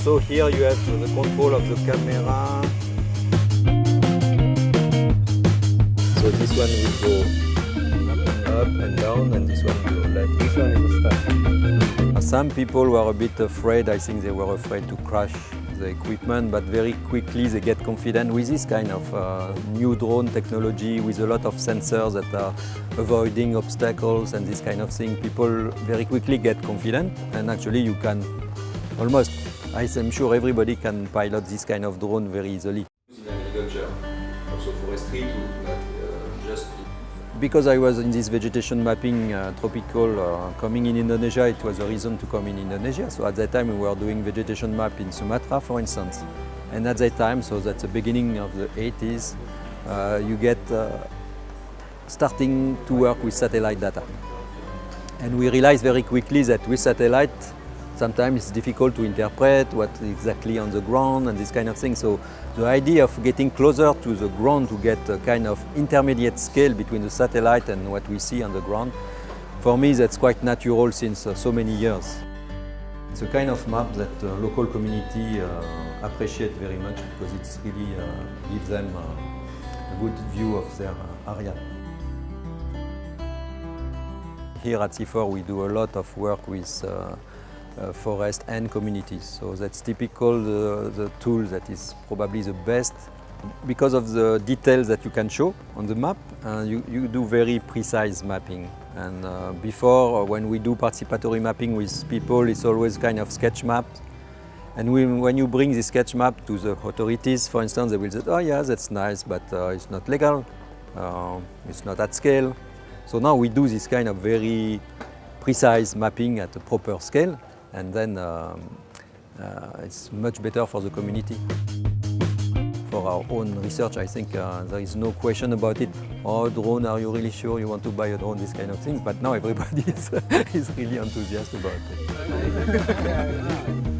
So here you have the control of the camera. So this one will go up and down, and this one will go left. This one is a start. Some people were a bit afraid. I think they were afraid to crash the equipment, but very quickly they get confident with this kind of new drone technology with a lot of sensors that are avoiding obstacles and this kind of thing. People very quickly get confident, and actually you can almost, I'm sure everybody can pilot this kind of drone very easily. In agriculture, also forestry just because I was in this vegetation mapping tropical coming in Indonesia, it was a reason to come in Indonesia. So at that time we were doing vegetation map in Sumatra, for instance. And at that time, so that's the beginning of the 80s, you get starting to work with satellite data. And we realized very quickly that with satellite, sometimes it's difficult to interpret what's exactly on the ground and this kind of thing. So the idea of getting closer to the ground to get a kind of intermediate scale between the satellite and what we see on the ground, for me that's quite natural since so many years. It's a kind of map that the local community appreciate very much because it's really gives them a good view of their area. Here at CIFOR we do a lot of work with forest and communities. So that's typical the tool that is probably the best because of the details that you can show on the map. You do very precise mapping. And before, when we do participatory mapping with people, it's always kind of sketch map. And when you bring the sketch map to the authorities, for instance, they will say, oh yeah, that's nice, but it's not legal, it's not at scale. So now we do this kind of very precise mapping at a proper scale. And then it's much better for the community. For our own research, I think there is no question about it. Oh, drone, are you really sure you want to buy a drone, this kind of things? But now everybody is really enthusiastic about it.